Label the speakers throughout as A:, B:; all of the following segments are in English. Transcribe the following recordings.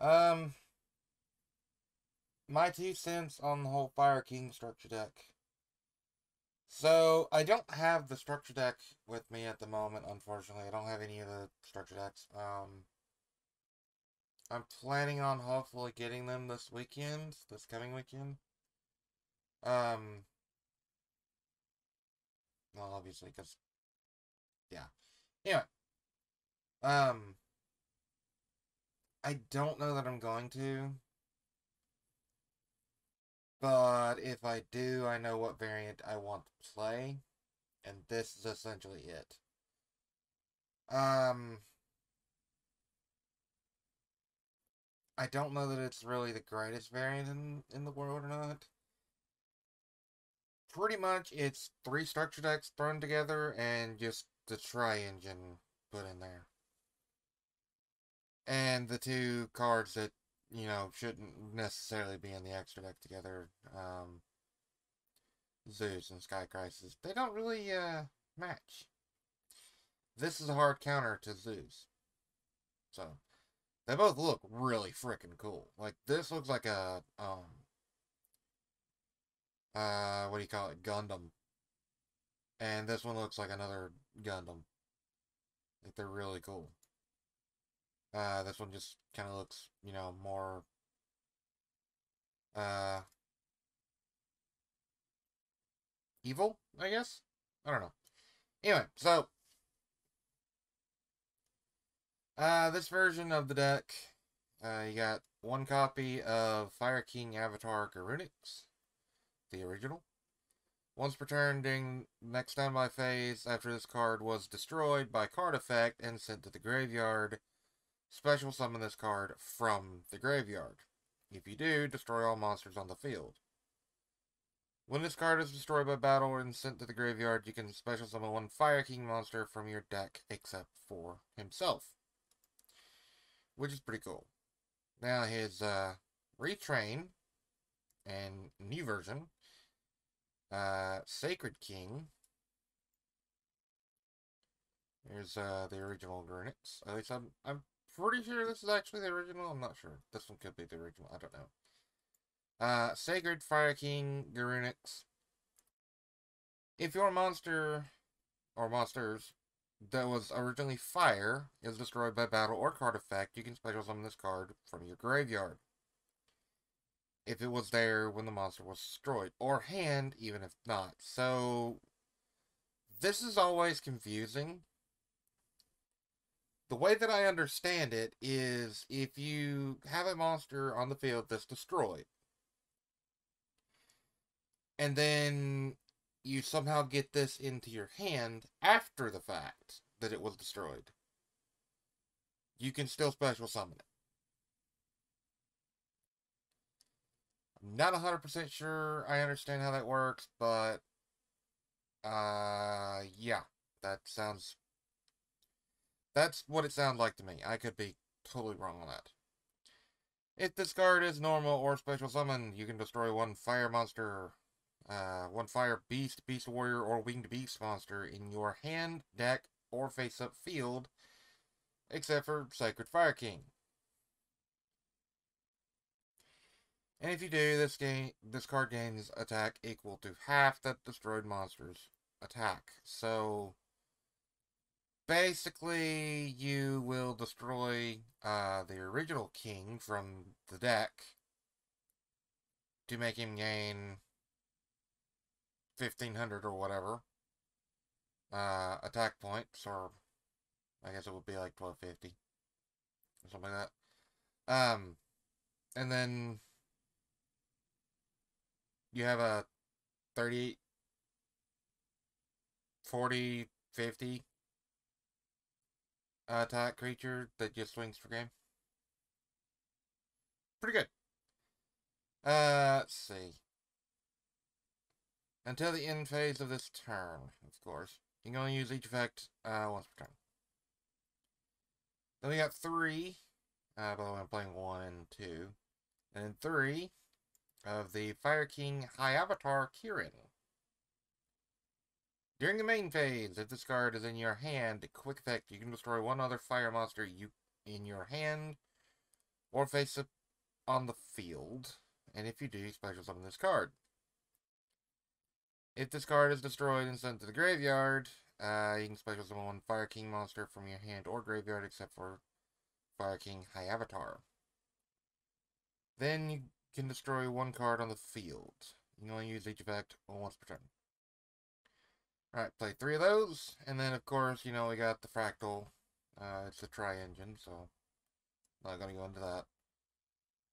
A: Um, my 2 cents on the whole Fire King structure deck. So, I don't have the structure deck with me at the moment, unfortunately. I don't have any of the structure decks. I'm planning on hopefully getting them this coming weekend. Um, well, obviously, because, yeah. Anyway, um, I don't know that I'm going to, but if I do, I know what variant I want to play, and this is essentially it. Um, I don't know that it's really the greatest variant in the world or not. Pretty much, it's 3 structure decks thrown together and just the tri-engine put in there. And the 2 cards that, shouldn't necessarily be in the extra deck together, Zeus and Sky Crisis, they don't really, match. This is a hard counter to Zeus. So, they both look really freaking cool. Like, this looks like a, what do you call it? Gundam. And this one looks like another Gundam. Like, they're really cool. This one just kind of looks, more, uh, evil, I guess? I don't know. Anyway, so, this version of the deck, you got 1 copy of Fire King Avatar Garunix, the original. Once per turn during next standby phase, after this card was destroyed by card effect and sent to the graveyard, special summon this card from the graveyard. If you do, destroy all monsters on the field. When this card is destroyed by battle and sent to the graveyard, you can special summon 1 Fire King monster from your deck except for himself, which is pretty cool. Now his retrain and new version, Sacred King. Here's the original Garunix. At least I'm pretty sure this is actually the original. I'm not sure. This one could be the original. I don't know. Sacred Fire King Garunix. If your monster or monsters that was originally fire is destroyed by battle or card effect, you can special summon this card from your graveyard. If it was there when the monster was destroyed, or hand, even if not. So, this is always confusing. The way that I understand it is if you have a monster on the field that's destroyed, and then you somehow get this into your hand after the fact that it was destroyed, you can still special summon it. I'm not 100% sure I understand how that works, but, yeah, that's what it sounds like to me. I could be totally wrong on that. If this card is normal or special summon, you can destroy 1 fire monster, 1 fire beast, beast warrior, or winged beast monster in your hand, deck, or face-up field, except for Sacred Fire King. And if you do, this card gains attack equal to half that destroyed monster's attack. So, basically, you will destroy the original king from the deck to make him gain 1,500 or whatever attack points, or I guess it would be like 1,250 or something like that. And then you have a 30, 40, 50 attack creature that just swings for game. Pretty good. Let's see. Until the end phase of this turn, of course. You can only use each effect once per turn. Then we got 3. By the way, I'm playing 1 and 2. And then 3 of the Fire King High Avatar Kirin. During the main phase, if this card is in your hand, quick effect, you can destroy 1 other fire monster in your hand or face it on the field. And if you do, special summon this card. If this card is destroyed and sent to the graveyard, you can special summon one Fire King monster from your hand or graveyard except for Fire King High Avatar. Then you can destroy one card on the field. You can only use each effect once per turn. Alright, play 3 of those, and then of course, you know, we got the Fractal. It's a tri-engine, so not gonna go into that.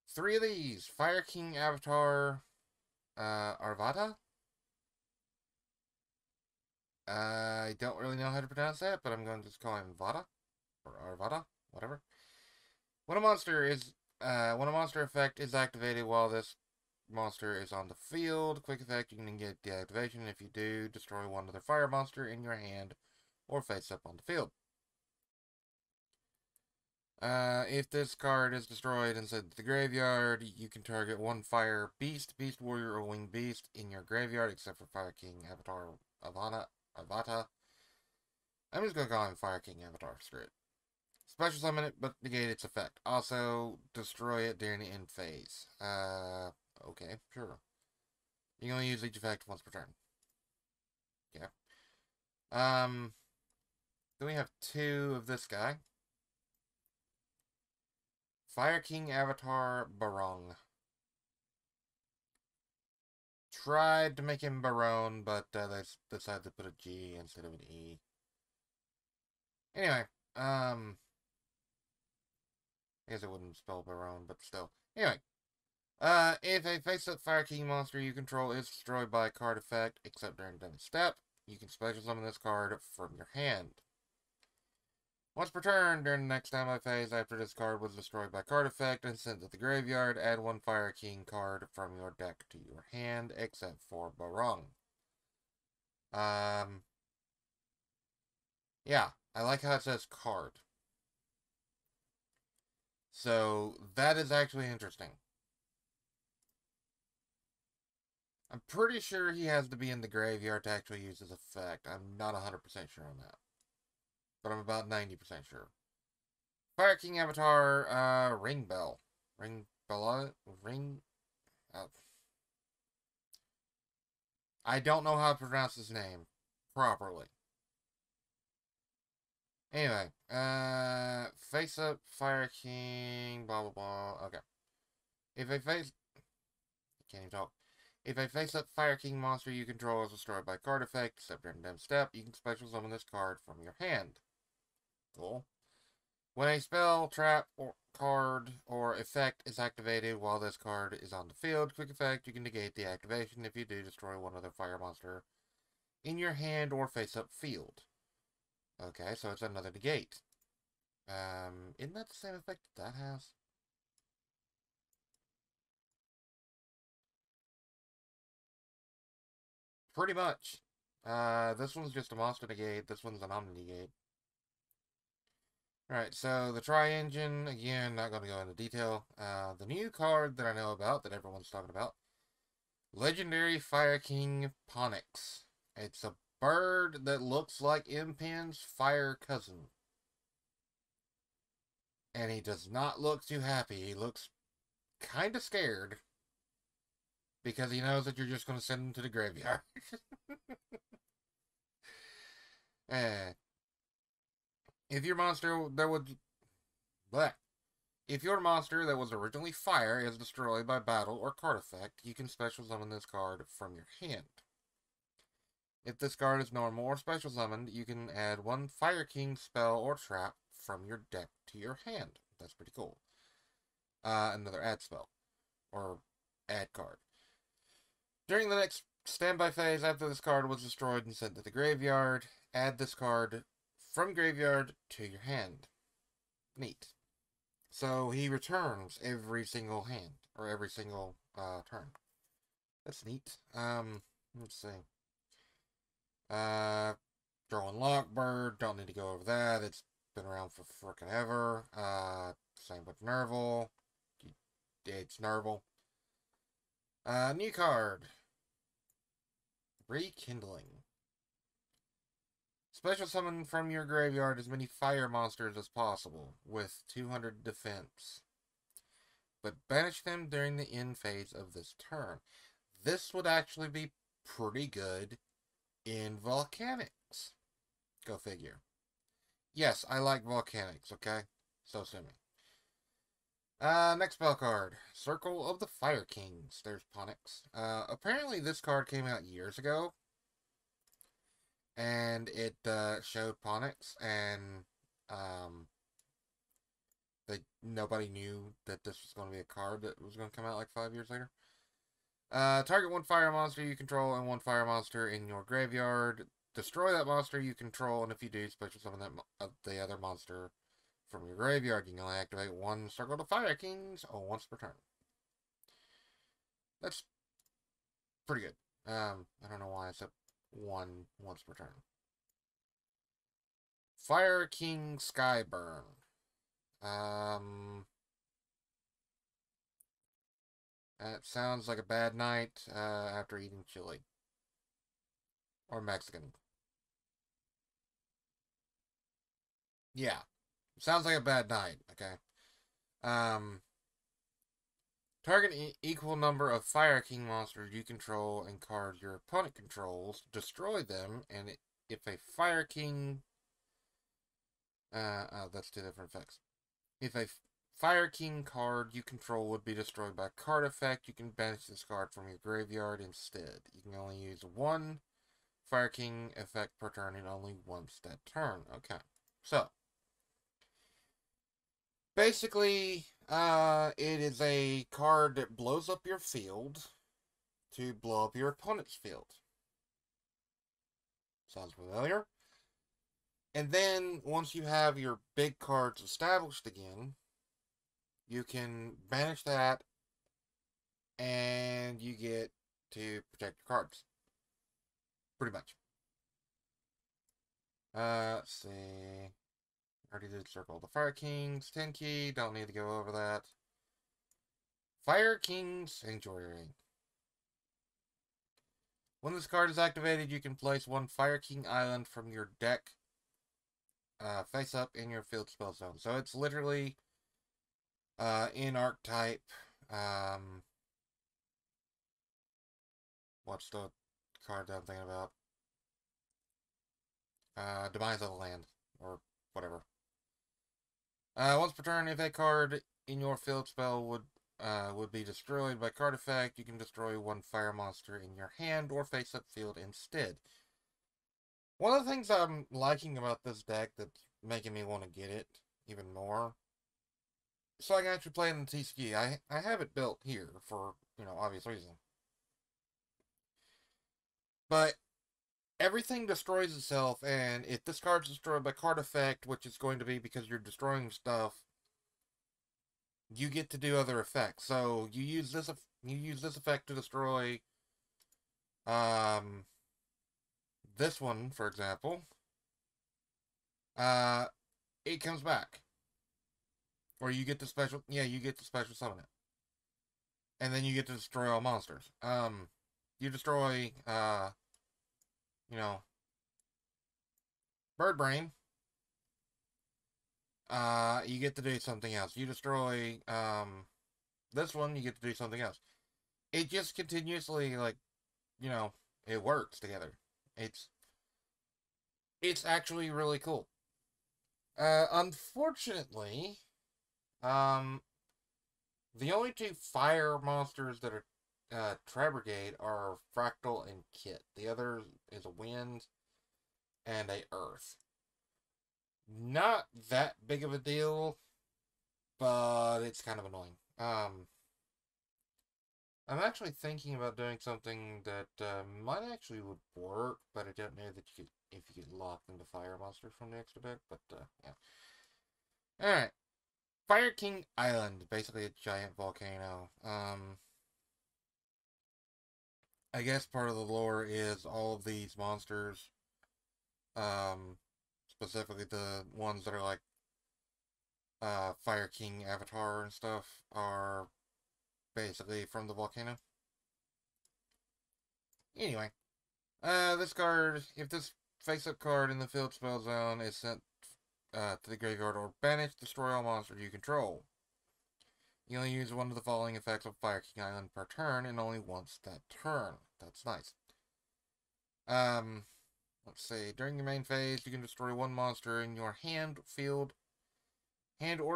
A: 3 of these. Fire King Avatar, Arvada? I don't really know how to pronounce that, but I'm going to just call him Vada, or Arvada, whatever. When a monster effect is activated while this monster is on the field, quick effect, you can get deactivation. If you do, destroy one other fire monster in your hand or face up on the field. If this card is destroyed and sent to the graveyard, you can target one fire beast, beast warrior, or winged beast in your graveyard, except for Fire King Avatar Avata. I'm just gonna call him Fire King Avatar, screw it. Special summon it, but negate its effect. Also, destroy it during the end phase. Okay, sure. You can only use each effect once per turn. Yeah. Then we have 2 of this guy. Fire King Avatar Barong. Tried to make him Baron, but they decided to put a G instead of an E. Anyway, I guess it wouldn't spell Baron, but still. Anyway, if a face-up Fire King monster you control is destroyed by a card effect, except during damage step, you can special summon this card from your hand. Once per turn, during the next standby phase, after this card was destroyed by card effect and sent to the graveyard, add one Fire King card from your deck to your hand, except for Barong. Yeah, I like how it says card. So, that is actually interesting. I'm pretty sure he has to be in the graveyard to actually use his effect. I'm not 100% sure on that. But I'm about 90% sure. Fire King Avatar, Ring Bell. I don't know how to pronounce his name properly. Anyway, face up Fire King, blah blah blah. Okay. If a face... I can't even talk. If a face-up Fire King monster you control is destroyed by card effect, except during damage step, you can special summon this card from your hand. Cool. When a spell, trap, or card, or effect is activated while this card is on the field, quick effect, you can negate the activation. If you do, destroy one other fire monster in your hand or face-up field. Okay, so it's another negate. Isn't that the same effect that has? Pretty much. This one's just a monster negate, this one's an omni-negate. Alright, so the tri-engine, again, not going to go into detail. The new card that I know about, that everyone's talking about, Legendary Fire King Ponix. It's a bird that looks like Impin's fire cousin. And he does not look too happy. He looks kind of scared. Because he knows that you're just going to send him to the graveyard. If your monster that would... Bleh. If your monster that was originally fire is destroyed by battle or card effect, you can special summon this card from your hand. If this card is normal or special summoned, you can add one Fire King spell or trap from your deck to your hand. That's pretty cool. Another add spell. Or add card. During the next standby phase, after this card was destroyed and sent to the graveyard, add this card from graveyard to your hand. Neat. So he returns every single hand, or every single turn. That's neat. Let's see. Drawing Lockbird, don't need to go over that. It's been around for frickin' ever. Same with Nerval. It's Nerval. New card. Rekindling. Special summon from your graveyard as many fire monsters as possible, with 200 defense. but banish them during the end phase of this turn. This would actually be pretty good in Volcanics. Go figure. Yes, I like Volcanics, okay? So sue me. Next spell card. Circle of the Fire Kings. There's Ponix. Apparently this card came out years ago. And it, showed Ponix, and, nobody knew that this was going to be a card that was going to come out like 5 years later. Target one fire monster you control and one fire monster in your graveyard. Destroy that monster you control, and if you do, special summon the other monster from your graveyard. You can only activate one Circle of the Fire Kings once per turn. That's pretty good. I don't know why I said once per turn. Fire King Skyburn. That sounds like a bad night after eating chili. Or Mexican. Yeah. Sounds like a bad night, okay? Target equal number of Fire King monsters you control and cards your opponent controls. Destroy them, and if a Fire King... that's two different effects. If a Fire King card you control would be destroyed by a card effect, you can banish this card from your graveyard instead. You can only use one Fire King effect per turn and only once that turn. Okay, so basically, it is a card that blows up your field to blow up your opponent's field. Sounds familiar? And then, once you have your big cards established again, you can banish that, and you get to protect your cards. Pretty much. Let's see. Already did Circle of the Fire Kings. 10 key. Don't need to go over that. Fire Kings Sanctuary. When this card is activated, you can place one Fire King Island from your deck face up in your field spell zone. So it's literally in archetype. What's the card that I'm thinking about? Demise of the Land, or whatever. Once per turn, if a card in your field spell would be destroyed by card effect, you can destroy one fire monster in your hand or face up field instead. One of the things I'm liking about this deck that's making me want to get it even more, so I can actually play it in the TCG. I have it built here for, obvious reason. But everything destroys itself, and if this card's destroyed by card effect, which is going to be because you're destroying stuff, you get to do other effects. So you use this effect to destroy this one, for example. It comes back. Or you get to special summon it. And then you get to destroy all monsters. You destroy Bird Brain. You get to do something else. You destroy, this one, you get to do something else. It just continuously, it works together. It's actually really cool. Unfortunately, the only two fire monsters that are Triggerbrigade are Fractal and Kit. The other is a Wind and a Earth. Not that big of a deal, but it's kind of annoying. I'm actually thinking about doing something that might actually would work, but I don't know that you could, if you could lock into fire monsters from the extra deck, but yeah. Alright. Fire King Island, basically a giant volcano. I guess part of the lore is all of these monsters, specifically the ones that are like Fire King Avatar and stuff, are basically from the volcano. Anyway, this card, if this face-up card in the field spell zone is sent to the graveyard or banished, destroy all monsters you control. You only use one of the following effects of Fire King Island per turn, and only once that turn. That's nice. Let's see. During your main phase, you can destroy one monster in your hand or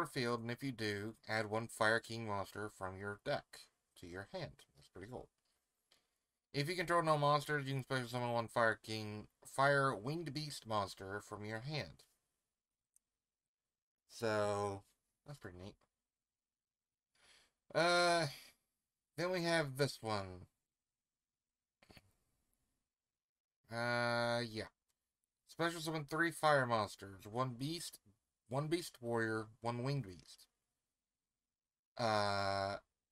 A: field, and if you do, add one Fire King monster from your deck to your hand. That's pretty cool. If you control no monsters, you can special summon one Fire Winged Beast monster from your hand. So, that's pretty neat. Then we have this one. Yeah. Special summon 3 fire monsters. One beast warrior, one winged beast.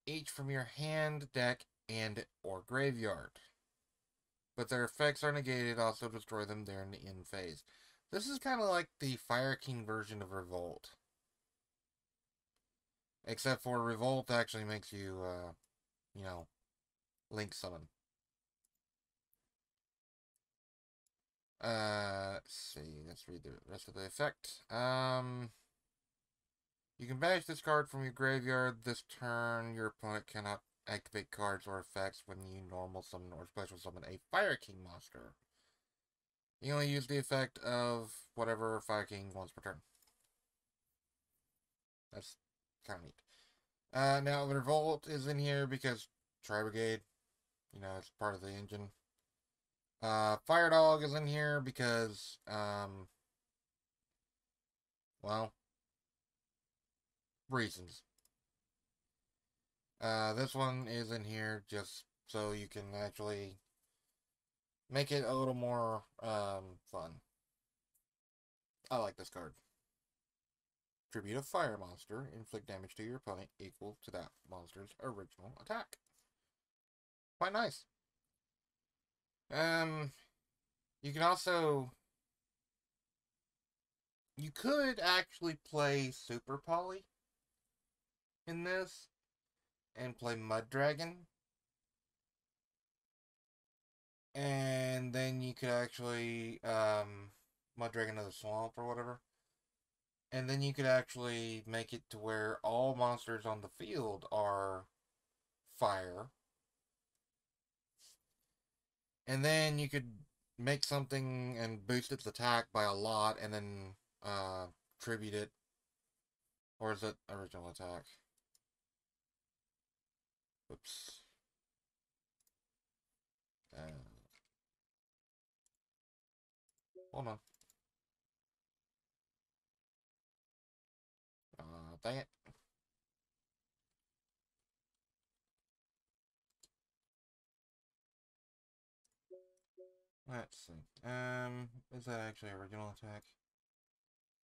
A: Each from your hand, deck, and or graveyard. But their effects are negated, also destroy them during the end phase. This is kind of like the Fire King version of Revolt. Except for Revolt actually makes you, link summon. Let's see. Let's read the rest of the effect. You can banish this card from your graveyard this turn. Your opponent cannot activate cards or effects when you normal summon or special summon a Fire King monster. You only use the effect of whatever Fire King wants per turn. That's kind of neat. Now, the Revolt is in here because Tri-Brigade, it's part of the engine. Fire Dog is in here because, well, reasons. This one is in here just so you can actually make it a little more, fun. I like this card. Tribute a fire monster, inflict damage to your opponent equal to that monster's original attack. Quite nice. You can also... You could actually play Super Poly in this and play Mud Dragon. And then you could actually, Mud Dragon of the Swamp or whatever. And then you could actually make it to where all monsters on the field are fire. And then you could make something and boost its attack by a lot and then tribute it. Or is it original attack? Oops. Hold on. Dang it. Let's see. Is that actually original attack?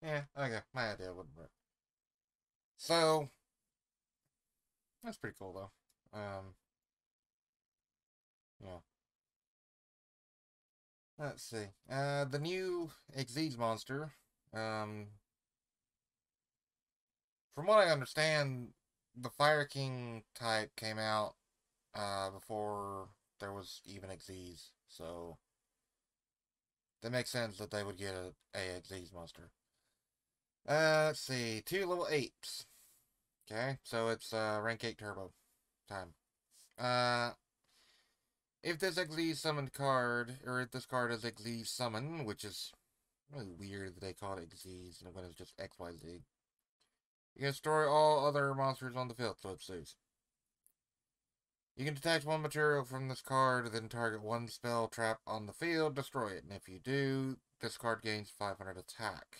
A: Yeah, okay. My idea wouldn't work. So, that's pretty cool, though. Yeah. Let's see. The new Xyz monster, from what I understand, the Fire King type came out, before there was even Xyz, so that makes sense that they would get a Xyz monster. Let's see. 2 level 8s. Okay, so it's, rank 8 turbo time. If this Xyz summoned card, or if this card is Xyz summon, which is really weird that they call it Xyz when it's just XYZ, you can destroy all other monsters on the field, so it saves. You can detach one material from this card, then target one spell trap on the field, destroy it, and if you do, this card gains 500 attack.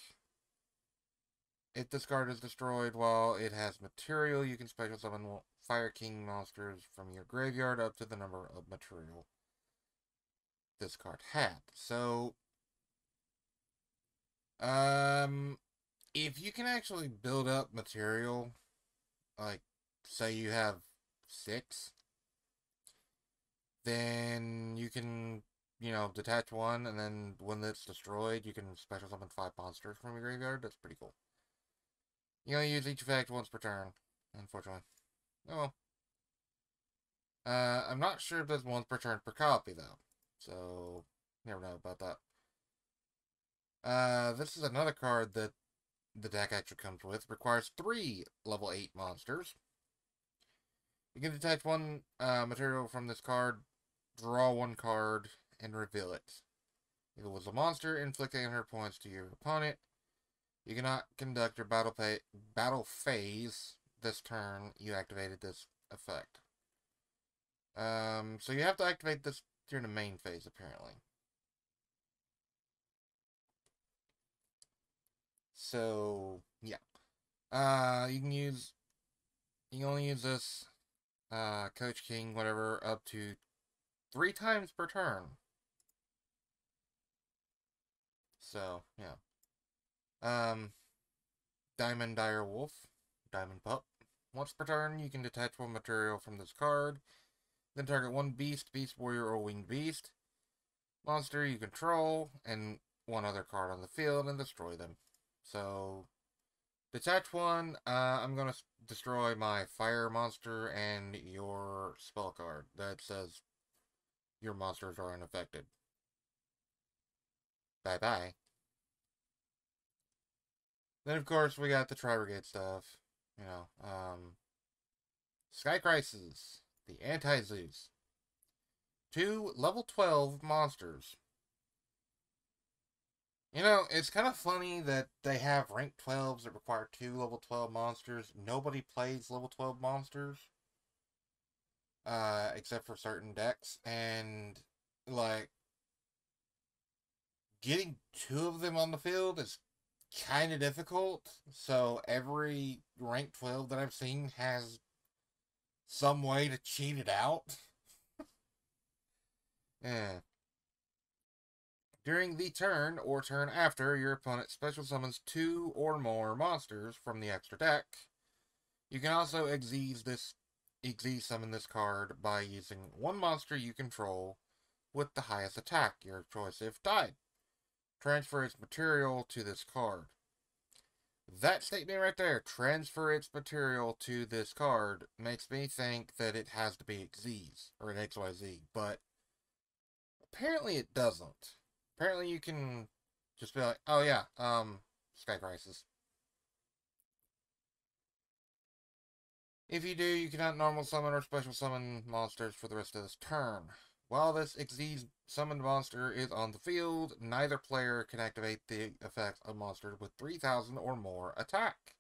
A: If this card is destroyed while it has material, you can special summon Fire King monsters from your graveyard up to the number of material this card had. So, if you can actually build up material, like, say you have 6, then you can, detach one, and then when it's destroyed, you can special summon 5 monsters from your graveyard. That's pretty cool. You only use each effect once per turn, unfortunately. Oh well. I'm not sure if there's once per turn per copy, though. So, never know about that. This is another card that the deck actually comes with. Requires 3 level 8 monsters. You can detach one material from this card, draw one card, and reveal it. If it was a monster, inflict 800 points to your opponent. You cannot conduct your battle phase this turn. You activated this effect. So you have to activate this during the main phase, apparently. So yeah, you can only use this, Coach King, whatever, up to 3 times per turn. So yeah, Diamond Dire Wolf, Diamond Pup. Once per turn, you can detach one material from this card. Then target one beast, beast warrior, or winged beast, monster you control, and one other card on the field, and destroy them. So, detach one. I'm going to destroy my fire monster and your spell card that says your monsters are unaffected. Bye-bye. Then, of course, we got the Tri-Brigade stuff. You know, Sky Crisis, the Anti-Zeus. 2 level 12 monsters. You know, it's kind of funny that they have rank 12s that require 2 level 12 monsters. Nobody plays level 12 monsters. Except for certain decks. And, like, getting 2 of them on the field is kind of difficult. So every rank 12 that I've seen has some way to cheat it out. Yeah. During the turn or turn after, your opponent special summons 2 or more monsters from the extra deck. You can also exceed summon this card by using one monster you control with the highest attack, your choice if died. Transfer its material to this card. That statement right there, transfer its material to this card, makes me think that it has to be Xyz, or an XYZ, but apparently it doesn't. Apparently you can just be like, oh yeah, Sky Crisis. If you do, you cannot normal summon or special summon monsters for the rest of this turn. While this Xyz summoned monster is on the field, neither player can activate the effects of monsters with 3,000 or more attack.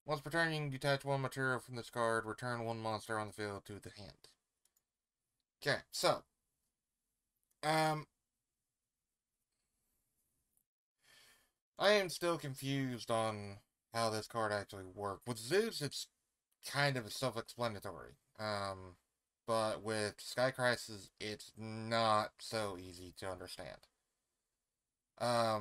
A: Once per turn, you can detach one material from this card, return one monster on the field to the hand. Okay, so, I am still confused on how this card actually works. With Zeus, it's kind of self-explanatory. But with Sky Crisis, it's not so easy to understand. I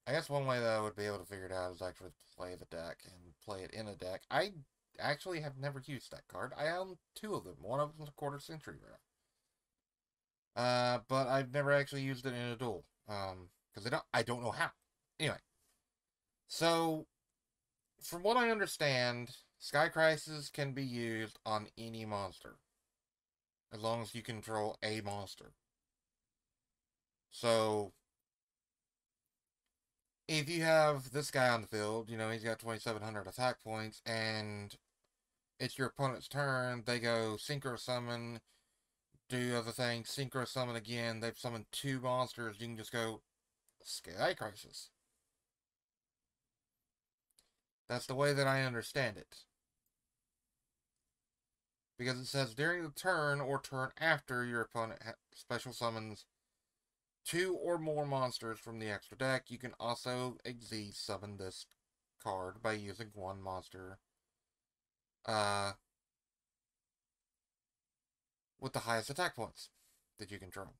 A: guess one way that I would be able to figure it out is actually play the deck and play it in a deck. I actually have never used that card. I own 2 of them. One of them's a quarter century rare. But I've never actually used it in a duel. Because I don't know how. Anyway. So, from what I understand, Sky Crisis can be used on any monster. As long as you control a monster. So, if you have this guy on the field, you know, he's got 2,700 attack points, and it's your opponent's turn, they go Synchro Summon, do other things, Synchro Summon again, they've summoned 2 monsters, you can just go Sky Crisis. That's the way that I understand it. Because it says during the turn or turn after your opponent special summons 2 or more monsters from the extra deck, you can also Xyz summon this card by using one monster with the highest attack points that you control.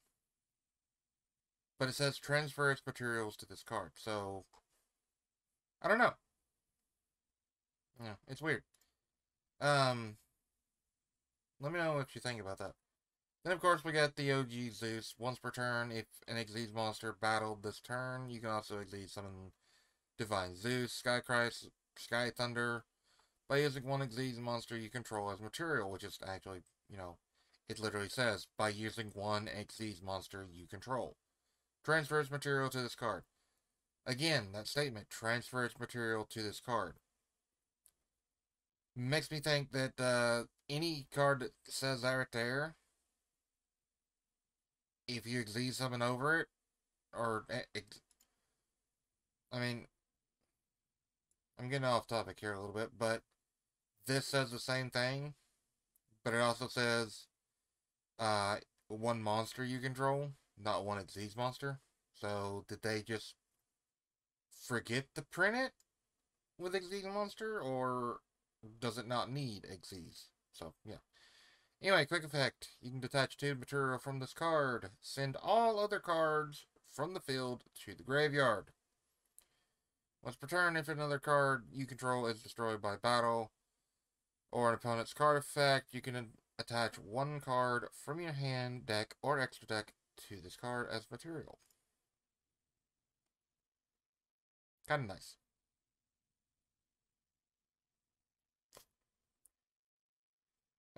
A: But it says transfer its materials to this card, so I don't know. Yeah, it's weird. Let me know what you think about that. Then, of course, we got the OG Zeus. Once per turn, if an Xyz monster battled this turn, you can also Xyz summon Divine Zeus, Sky Christ, Sky Thunder, by using one Xyz monster you control as material, which is actually, you know, it literally says, by using one Xyz monster you control. Transfer its material to this card. Again, that statement, transfer its material to this card. Makes me think that any card that says that right there, if you exceed something over it, or I mean, I'm getting off topic here a little bit, but this says the same thing, but it also says uh, one monster you control, not one Xyz monster. So did they just forget to print it with Xyz monster, or does it not need Xyz? So yeah. Anyway, quick effect. You can detach two material from this card. Send all other cards from the field to the graveyard. Once per turn, if another card you control is destroyed by battle or an opponent's card effect, you can attach one card from your hand, deck, or extra deck to this card as material. Kind of nice.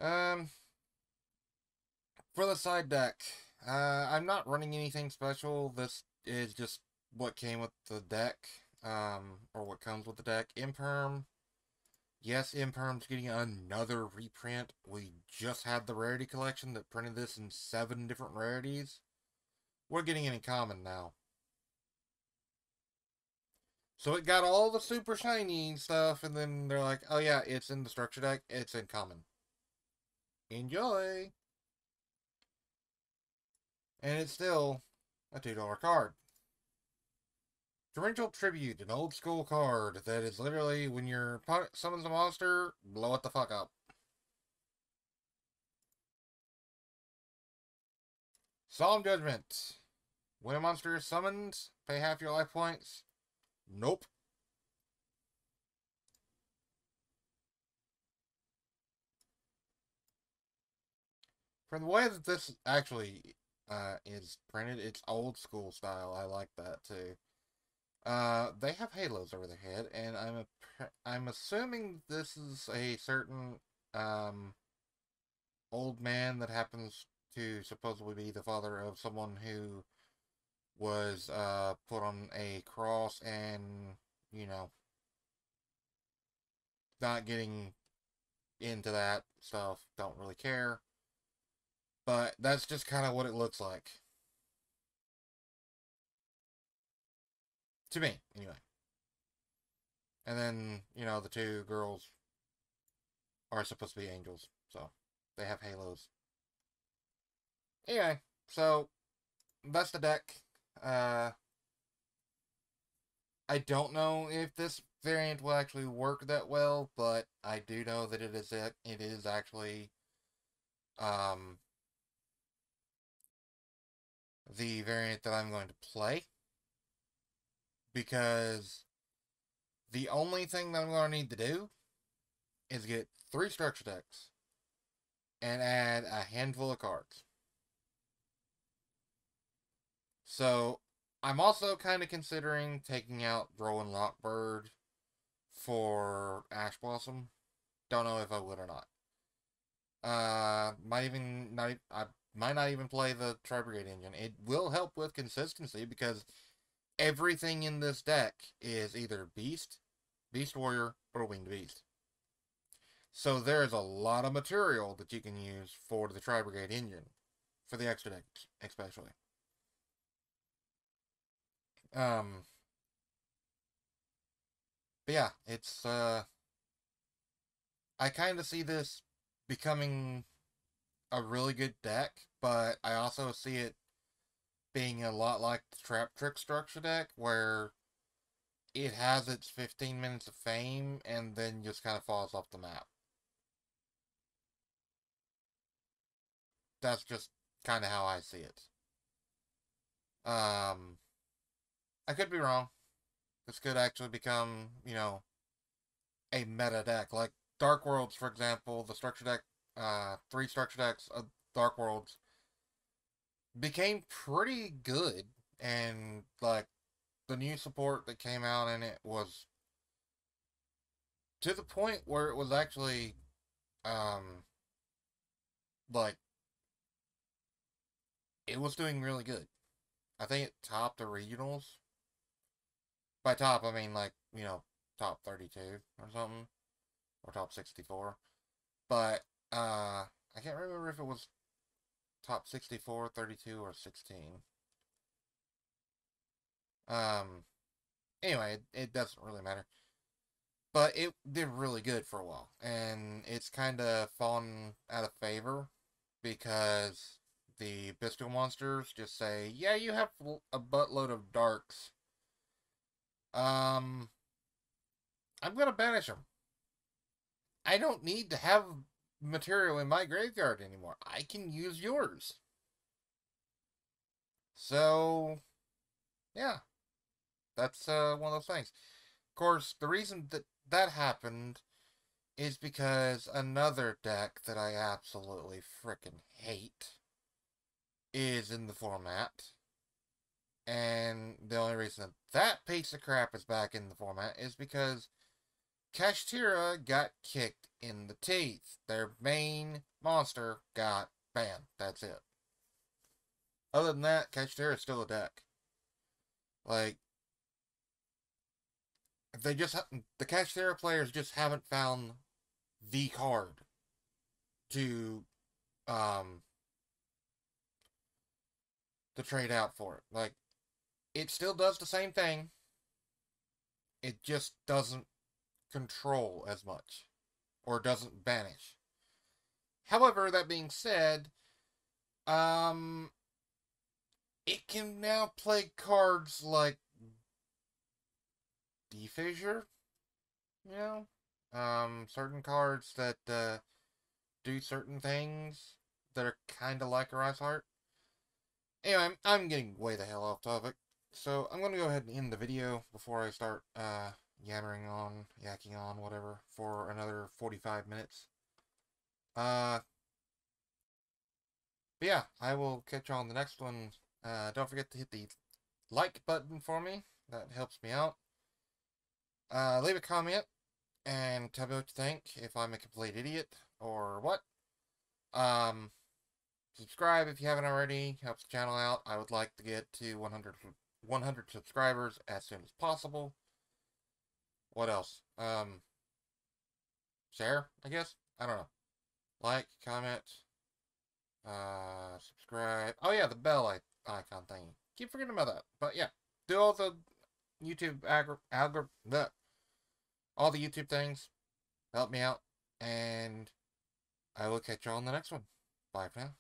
A: Um, for the side deck, I'm not running anything special. This is just what came with the deck, or what comes with the deck. Imperm. Yes, Imperm's getting another reprint. We just had the rarity collection that printed this in 7 different rarities. We're getting it in common now. So it got all the super shiny stuff, and then they're like, oh yeah, it's in the structure deck, it's in common. Enjoy! And it's still a $2 card. Torrential Tribute, an old school card that is literally when your opponent summons a monster, blow it the fuck up. Solemn Judgment. When a monster is summoned, pay half your life points. Nope. From the way that this actually is printed, it's old school style. I like that too. They have halos over their head, and I'm assuming this is a certain um old man that happens to supposedly be the father of someone who was put on a cross and, you know, not getting into that stuff. Don't really care. But that's just kind of what it looks like. To me, anyway. And then, you know, the two girls are supposed to be angels. So, they have halos. Anyway, so, that's the deck. Uh, I don't know if this variant will actually work that well, but I do know that it is actually um, the variant that I'm going to play, because the only thing that I'm going to need to do is get 3 structure decks and add a handful of cards. So I'm also kind of considering taking out Droll and Lockbird for Ash Blossom. Don't know if I would or not. Might even not. I might not even play the Tri-Brigade engine. It will help with consistency because everything in this deck is either Beast, Beast Warrior, or Winged Beast. So there's a lot of material that you can use for the Tri-Brigade engine, for the extra deck especially. Um, but yeah, it's I kind of see this becoming a really good deck, but I also see it being a lot like the Trap Trick structure deck, where it has its 15 minutes of fame and then just kind of falls off the map. That's just kind of how I see it. Um, I could be wrong. This could actually become, you know, a meta deck. Like Dark Worlds, for example, the structure deck, 3 structure decks of Dark Worlds became pretty good. And, like, the new support that came out in it was to the point where it was actually, um, like, it was doing really good. I think it topped the regionals. By top, I mean, like, you know, top 32 or something. or top 64. But, I can't remember if it was top 64, 32, or 16. Anyway, it doesn't really matter. But it did really good for a while. And it's kind of fallen out of favor because the Bestial monsters just say, yeah, you have a buttload of darks. I'm gonna banish them. I don't need to have material in my graveyard anymore. I can use yours. So, yeah, that's one of those things. Of course, the reason that that happened is because another deck that I absolutely frickin' hate is in the format. And the only reason that piece of crap is back in the format is because Kashtira got kicked in the teeth. Their main monster got banned. That's it. Other than that, Kashtira is still a deck. Like, they just the Kashtira players just haven't found the card to to trade out for it. Like, it still does the same thing. It just doesn't control as much, or doesn't banish. However, that being said, it can now play cards like Defissure, you know? Certain cards that, do certain things that are kind of like a Rise Heart. Anyway, I'm getting way the hell off topic. So, I'm going to go ahead and end the video before I start, yakking on, whatever, for another 45 minutes. But yeah, I will catch you on the next one. Don't forget to hit the like button for me. That helps me out. Leave a comment and tell me what you think, if I'm a complete idiot or what. Subscribe if you haven't already. Helps the channel out. I would like to get to 100 subscribers as soon as possible. What else? Share, I guess? I don't know. Like, comment, subscribe. Oh yeah, the bell icon thing. Keep forgetting about that. But yeah, do all the YouTube all the YouTube things. Help me out. And I will catch you on the next one. Bye for now.